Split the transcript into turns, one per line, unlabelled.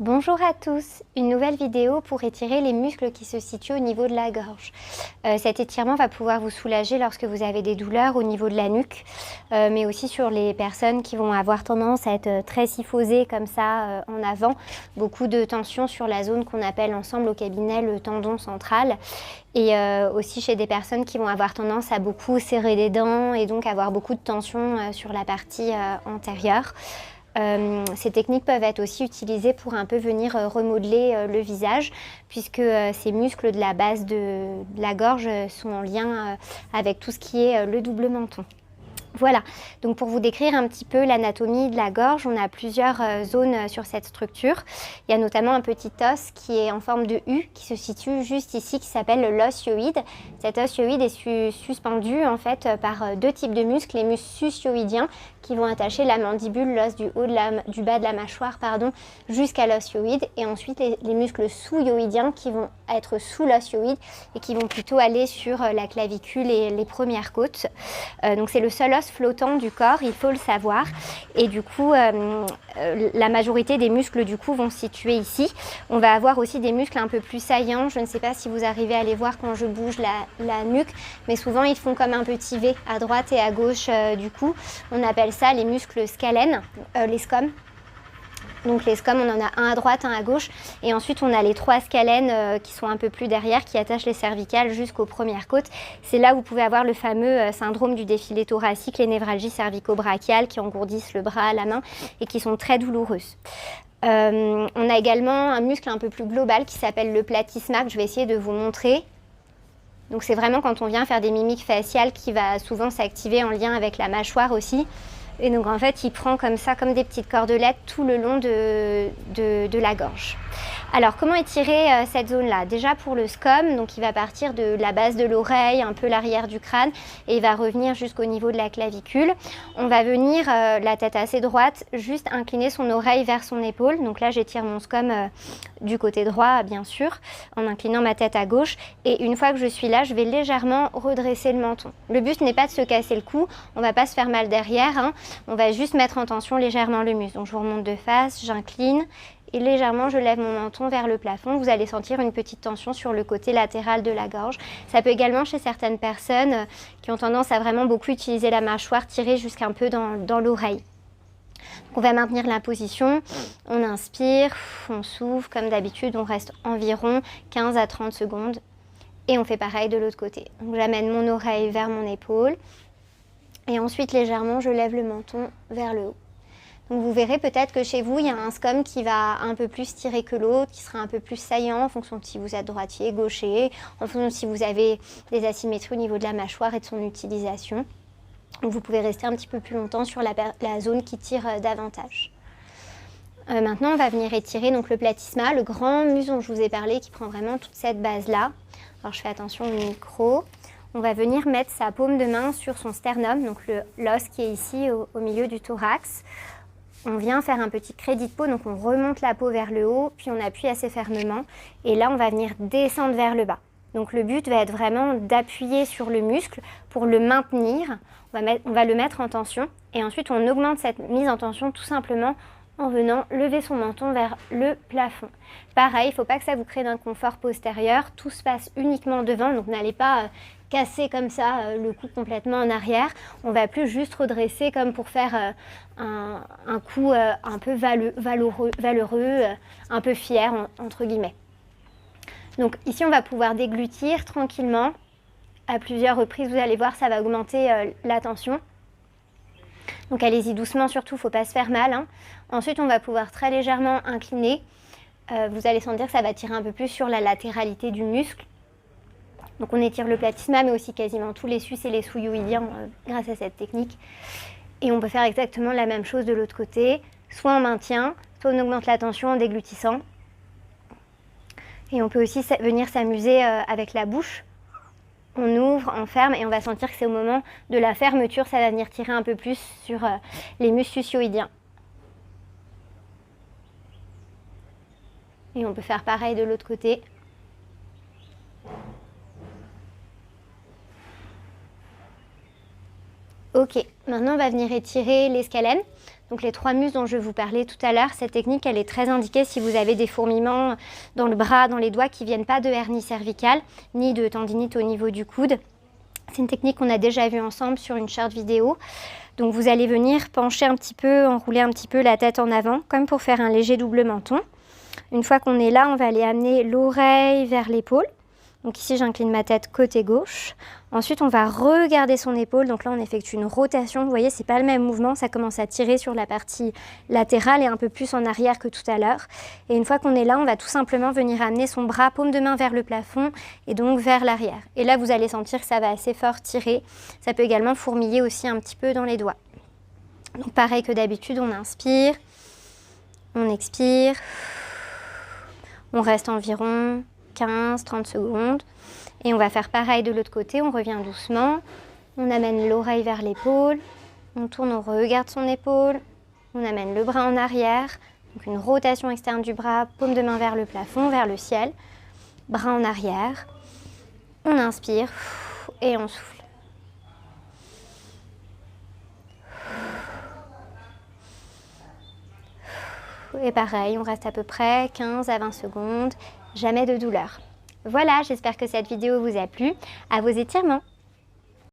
Bonjour à tous, une nouvelle vidéo pour étirer les muscles qui se situent au niveau de la gorge. Cet étirement va pouvoir vous soulager lorsque vous avez des douleurs au niveau de la nuque, mais aussi sur les personnes qui vont avoir tendance à être très syphosées comme ça en avant. Beaucoup de tension sur la zone qu'on appelle ensemble au cabinet le tendon central. Et aussi chez des personnes qui vont avoir tendance à beaucoup serrer les dents et donc avoir beaucoup de tension sur la partie antérieure. Ces techniques peuvent être aussi utilisées pour un peu venir remodeler le visage puisque ces muscles de la base de la gorge sont en lien avec tout ce qui est le double menton. Voilà, donc pour vous décrire un petit peu l'anatomie de la gorge, on a plusieurs zones sur cette structure. Il y a notamment un petit os qui est en forme de U qui se situe juste ici, qui s'appelle l'os hyoïde. Cet os hyoïde est suspendu en fait par deux types de muscles, les muscles sus-hyoïdiens qui vont attacher la mandibule, l'os du haut du bas de la mâchoire, jusqu'à l'os hyoïde, et ensuite les muscles sous-hyoïdiens qui vont être sous l'os hyoïde et qui vont plutôt aller sur la clavicule et les premières côtes. Donc c'est le seul os flottant du corps, il faut le savoir, et du coup la majorité des muscles du coup vont se situer ici. On va avoir aussi des muscles un peu plus saillants, je ne sais pas si vous arrivez à les voir quand je bouge la nuque, mais souvent ils font comme un petit V à droite et à gauche du cou. On appelle ça les muscles scalènes, les scomes. Donc les scomes, on en a un à droite, un à gauche, et ensuite on a les trois scalènes qui sont un peu plus derrière, qui attachent les cervicales jusqu'aux premières côtes. C'est là où vous pouvez avoir le fameux syndrome du défilé thoracique, les névralgies cervico-brachiales qui engourdissent le bras, la main et qui sont très douloureuses. On a également un muscle un peu plus global qui s'appelle le platysma, que je vais essayer de vous montrer. Donc c'est vraiment quand on vient faire des mimiques faciales qui va souvent s'activer en lien avec la mâchoire aussi. Et donc en fait, il prend comme ça, comme des petites cordelettes tout le long de la gorge. Alors comment étirer cette zone-là? Déjà pour le scom, donc il va partir de la base de l'oreille, un peu l'arrière du crâne, et il va revenir jusqu'au niveau de la clavicule. On va venir, la tête assez droite, juste incliner son oreille vers son épaule. Donc là j'étire mon scom du côté droit bien sûr, en inclinant ma tête à gauche. Et une fois que je suis là, je vais légèrement redresser le menton. Le but n'est pas de se casser le cou, on ne va pas se faire mal derrière, hein. On va juste mettre en tension légèrement le muscle. Donc je vous remonte de face, j'incline et légèrement je lève mon menton vers le plafond. Vous allez sentir une petite tension sur le côté latéral de la gorge. Ça peut également chez certaines personnes qui ont tendance à vraiment beaucoup utiliser la mâchoire, tirer jusqu'un peu dans l'oreille. On va maintenir la position, on inspire, on souffle comme d'habitude, on reste environ 15 à 30 secondes et on fait pareil de l'autre côté. Donc j'amène mon oreille vers mon épaule et ensuite légèrement je lève le menton vers le haut. Donc vous verrez peut-être que chez vous il y a un scom qui va un peu plus tirer que l'autre, qui sera un peu plus saillant en fonction de si vous êtes droitier, gaucher, en fonction de si vous avez des asymétries au niveau de la mâchoire et de son utilisation. Donc vous pouvez rester un petit peu plus longtemps sur la zone qui tire davantage. Maintenant on va venir étirer donc le platysma, le grand muscle dont je vous ai parlé qui prend vraiment toute cette base-là. Alors je fais attention au micro. On va venir mettre sa paume de main sur son sternum, donc l'os qui est ici au milieu du thorax. On vient faire un petit crédit de peau, donc on remonte la peau vers le haut, puis on appuie assez fermement. Et là, on va venir descendre vers le bas. Donc le but va être vraiment d'appuyer sur le muscle pour le maintenir. On va le mettre en tension. Et ensuite, on augmente cette mise en tension tout simplement en venant lever son menton vers le plafond. Pareil, il ne faut pas que ça vous crée d'inconfort postérieur. Tout se passe uniquement devant, donc n'allez pas casser comme ça le cou complètement en arrière. On va plus juste redresser comme pour faire un coup un peu valeureux, un peu fier entre guillemets. Donc ici on va pouvoir déglutir tranquillement à plusieurs reprises. Vous allez voir, ça va augmenter la tension. Donc allez-y doucement surtout, il ne faut pas se faire mal, hein. Ensuite on va pouvoir très légèrement incliner. Vous allez sentir que ça va tirer un peu plus sur la latéralité du muscle. Donc on étire le platysma mais aussi quasiment tous les sus et les sous-hyoïdiens grâce à cette technique. Et on peut faire exactement la même chose de l'autre côté. Soit on maintient, soit on augmente la tension en déglutissant. Et on peut aussi venir s'amuser avec la bouche. On ouvre, on ferme et on va sentir que c'est au moment de la fermeture, ça va venir tirer un peu plus sur les muscles sus-hyoïdiens. Et on peut faire pareil de l'autre côté. Ok, maintenant on va venir étirer les scalènes. Donc les 3 muscles dont je vous parlais tout à l'heure, cette technique elle est très indiquée si vous avez des fourmillements dans le bras, dans les doigts qui ne viennent pas de hernie cervicale ni de tendinite au niveau du coude. C'est une technique qu'on a déjà vue ensemble sur une short vidéo. Donc vous allez venir pencher un petit peu, enrouler un petit peu la tête en avant, comme pour faire un léger double menton. Une fois qu'on est là, on va aller amener l'oreille vers l'épaule. Donc ici, j'incline ma tête côté gauche. Ensuite, on va regarder son épaule. Donc là, on effectue une rotation. Vous voyez, c'est pas le même mouvement. Ça commence à tirer sur la partie latérale et un peu plus en arrière que tout à l'heure. Et une fois qu'on est là, on va tout simplement venir amener son bras, paume de main vers le plafond et donc vers l'arrière. Et là, vous allez sentir que ça va assez fort tirer. Ça peut également fourmiller aussi un petit peu dans les doigts. Donc pareil que d'habitude, on inspire, on expire. On reste environ 15-30 secondes et on va faire pareil de l'autre côté, on revient doucement, on amène l'oreille vers l'épaule, on tourne, on regarde son épaule, on amène le bras en arrière, donc une rotation externe du bras, paume de main vers le plafond, vers le ciel, bras en arrière, on inspire et on souffle. Et pareil, on reste à peu près 15 à 20 secondes, jamais de douleur. Voilà, j'espère que cette vidéo vous a plu. À vos étirements!